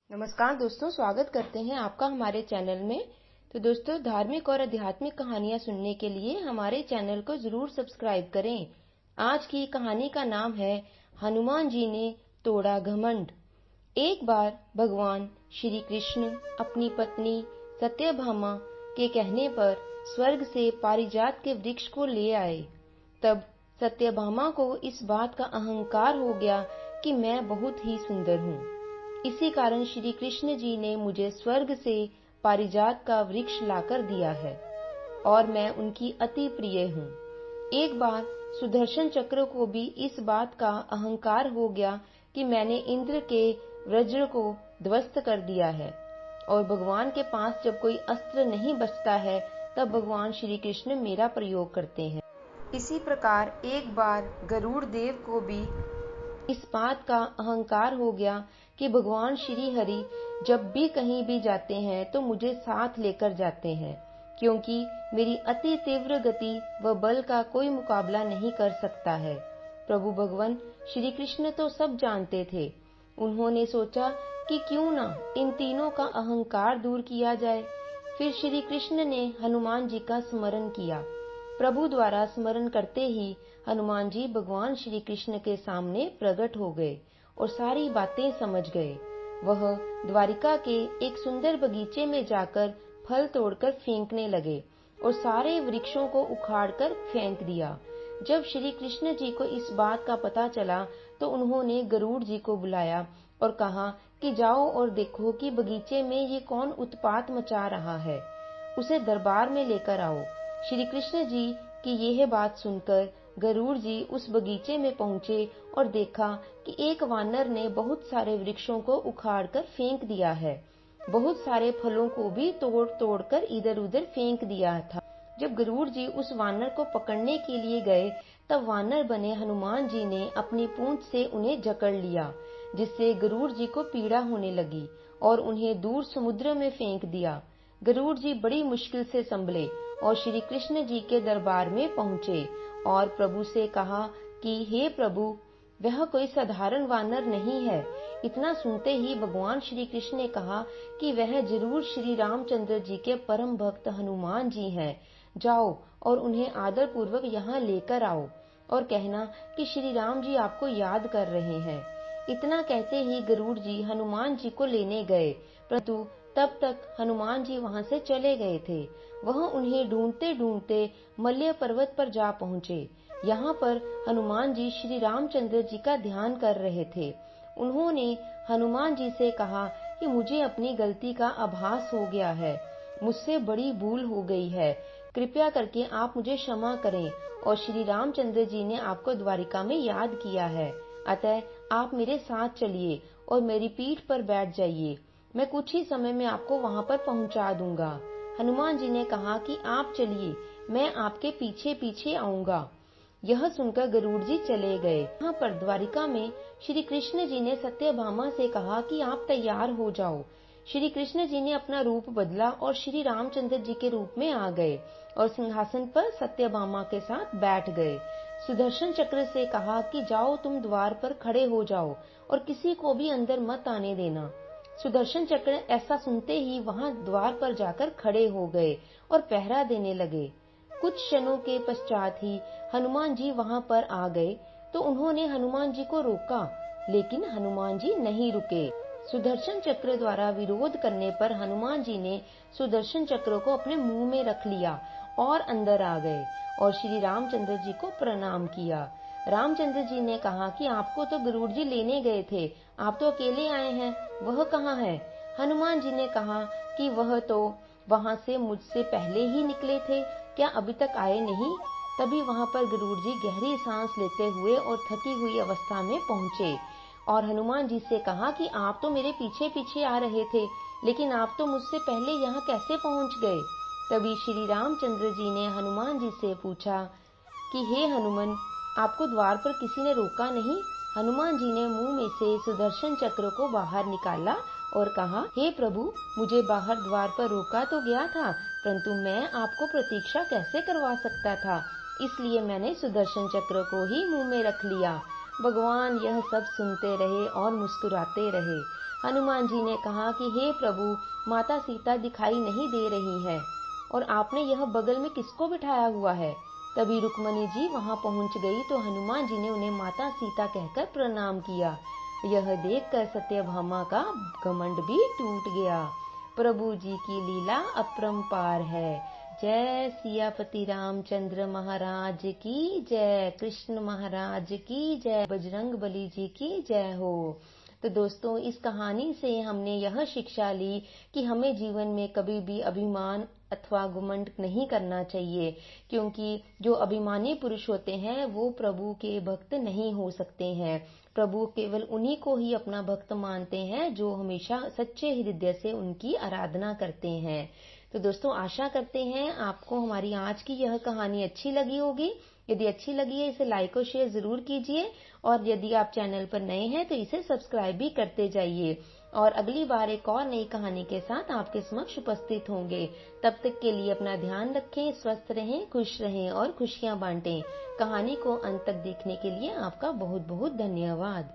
नमस्कार दोस्तों, स्वागत करते हैं आपका हमारे चैनल में। तो दोस्तों, धार्मिक और आध्यात्मिक कहानियां सुनने के लिए हमारे चैनल को जरूर सब्सक्राइब करें। आज की कहानी का नाम है हनुमान जी ने तोड़ा घमंड। एक बार भगवान श्री कृष्ण अपनी पत्नी सत्यभामा के कहने पर स्वर्ग से पारिजात के वृक्ष को ले आए। तब सत्यभामा को इस बात का अहंकार हो गया कि मैं बहुत ही सुंदर हूँ। इसी कारण श्री कृष्ण जी ने मुझे स्वर्ग से पारिजात का वृक्ष लाकर दिया है और मैं उनकी अति प्रिय हूँ। एक बार सुदर्शन चक्र को भी इस बात का अहंकार हो गया कि मैंने इंद्र के वज्र को ध्वस्त कर दिया है और भगवान के पास जब कोई अस्त्र नहीं बचता है तब भगवान श्री कृष्ण मेरा प्रयोग करते हैं। इसी प्रकार एक बार गरुड़ देव को भी इस बात का अहंकार हो गया कि भगवान श्री हरि जब भी कहीं भी जाते हैं तो मुझे साथ लेकर जाते हैं, क्योंकि मेरी अति तीव्र गति व बल का कोई मुकाबला नहीं कर सकता है। प्रभु भगवान श्री कृष्ण तो सब जानते थे। उन्होंने सोचा कि क्यों ना इन तीनों का अहंकार दूर किया जाए। फिर श्री कृष्ण ने हनुमान जी का स्मरण किया। प्रभु द्वारा स्मरण करते ही हनुमान जी भगवान श्री कृष्ण के सामने प्रकट हो गए और सारी बातें समझ गए। वह द्वारिका के एक सुंदर बगीचे में जाकर फल तोड़कर फेंकने लगे और सारे वृक्षों को उखाड़कर फेंक दिया। जब श्री कृष्ण जी को इस बात का पता चला तो उन्होंने गरुड़ जी को बुलाया और कहा कि जाओ और देखो कि बगीचे में ये कौन उत्पात मचा रहा है, उसे दरबार में लेकर आओ। श्री कृष्ण जी की यह बात सुनकर गरुड़ जी उस बगीचे में पहुंचे और देखा कि एक वानर ने बहुत सारे वृक्षों को उखाड़कर फेंक दिया है। बहुत सारे फलों को भी तोड़ तोड़कर इधर उधर फेंक दिया था। जब गरुड़ जी उस वानर को पकड़ने के लिए गए तब वानर बने हनुमान जी ने अपनी पूंछ से उन्हें जकड़ लिया, जिससे गरुड़ जी को पीड़ा होने लगी और उन्हें दूर समुद्र में फेंक दिया। गरुड़ जी बड़ी मुश्किल से संभले और श्री कृष्ण जी के दरबार में पहुंचे और प्रभु से कहा कि हे प्रभु, वह कोई साधारण वानर नहीं है। इतना सुनते ही भगवान श्री कृष्ण ने कहा कि वह जरूर श्री रामचंद्र जी के परम भक्त हनुमान जी हैं। जाओ और उन्हें आदर पूर्वक यहाँ लेकर आओ और कहना कि श्री राम जी आपको याद कर रहे हैं। इतना कहते ही गरुड़ जी हनुमान जी को लेने गए, परंतु तब तक हनुमान जी वहां से चले गए थे। वह उन्हें ढूंढते ढूंढते मल्य पर्वत पर जा पहुंचे। यहाँ पर हनुमान जी श्री रामचंद्र जी का ध्यान कर रहे थे। उन्होंने हनुमान जी से कहा कि मुझे अपनी गलती का आभास हो गया है, मुझसे बड़ी भूल हो गई है, कृपया करके आप मुझे क्षमा करें और श्री रामचंद्र जी ने आपको द्वारिका में याद किया है, अतः आप मेरे साथ चलिए और मेरी पीठ पर बैठ जाइए। मैं कुछ ही समय में आपको वहां पर पहुंचा दूंगा। हनुमान जी ने कहा कि आप चलिए, मैं आपके पीछे पीछे आऊंगा। यह सुनकर गरुड़ जी चले गए। यहाँ पर द्वारिका में श्री कृष्ण जी ने सत्यभामा से कहा कि आप तैयार हो जाओ। श्री कृष्ण जी ने अपना रूप बदला और श्री रामचंद्र जी के रूप में आ गए और सिंहासन पर सत्यभामा के साथ बैठ गए। सुदर्शन चक्र से कहा कि जाओ, तुम द्वार पर खड़े हो जाओ और किसी को भी अंदर मत आने देना। सुदर्शन चक्र ऐसा सुनते ही वहां द्वार पर जाकर खड़े हो गए और पहरा देने लगे। कुछ क्षणों के पश्चात ही हनुमान जी वहां पर आ गए तो उन्होंने हनुमान जी को रोका, लेकिन हनुमान जी नहीं रुके। सुदर्शन चक्र द्वारा विरोध करने पर हनुमान जी ने सुदर्शन चक्र को अपने मुंह में रख लिया और अंदर आ गए और श्री रामचंद्र जी को प्रणाम किया। रामचंद्र जी ने कहा कि आपको तो गरुड़ जी लेने गए थे, आप तो अकेले आए हैं, वह कहाँ है? हनुमान जी ने कहा कि वह तो वहां से मुझसे पहले ही निकले थे, क्या अभी तक आए नहीं? तभी वहां पर गरुड़ जी गहरी सांस लेते हुए और थकी हुई अवस्था में पहुंचे और हनुमान जी से कहा कि आप तो मेरे पीछे पीछे आ रहे थे, लेकिन आप तो मुझसे पहले यहाँ कैसे पहुंच गए? तभी श्री रामचंद्र जी ने हनुमान जी से पूछा कि हे हनुमान, आपको द्वार पर किसी ने रोका नहीं? हनुमान जी ने मुंह में से सुदर्शन चक्र को बाहर निकाला और कहा, हे प्रभु, मुझे बाहर द्वार पर रोका तो गया था, परंतु मैं आपको प्रतीक्षा कैसे करवा सकता था, इसलिए मैंने सुदर्शन चक्र को ही मुंह में रख लिया। भगवान यह सब सुनते रहे और मुस्कुराते रहे। हनुमान जी ने कहा कि हे प्रभु, माता सीता दिखाई नहीं दे रही है और आपने यह बगल में किसको बिठाया हुआ है। तभी रुक्मणी जी वहां पहुंच गई तो हनुमान जी ने उन्हें माता सीता कहकर प्रणाम किया। यह देखकर सत्यभामा का घमंड भी टूट गया। प्रभु जी की लीला अपरंपार है। जय सियापति रामचंद्र महाराज की जय, कृष्ण महाराज की जय, बजरंगबली जी की जय हो। तो दोस्तों, इस कहानी से हमने यह शिक्षा ली कि हमें जीवन में कभी भी अभिमान अथवा घमंड नहीं करना चाहिए, क्योंकि जो अभिमानी पुरुष होते हैं वो प्रभु के भक्त नहीं हो सकते हैं। प्रभु केवल उन्हीं को ही अपना भक्त मानते हैं जो हमेशा सच्चे हृदय से उनकी आराधना करते हैं। तो दोस्तों, आशा करते हैं आपको हमारी आज की यह कहानी अच्छी लगी होगी। यदि अच्छी लगी है इसे लाइक और शेयर जरूर कीजिए, और यदि आप चैनल पर नए हैं तो इसे सब्सक्राइब भी करते जाइए। और अगली बार एक और नई कहानी के साथ आपके समक्ष उपस्थित होंगे। तब तक के लिए अपना ध्यान रखें, स्वस्थ रहें, खुश रहें और खुशियां बांटें। कहानी को अंत तक देखने के लिए आपका बहुत बहुत धन्यवाद।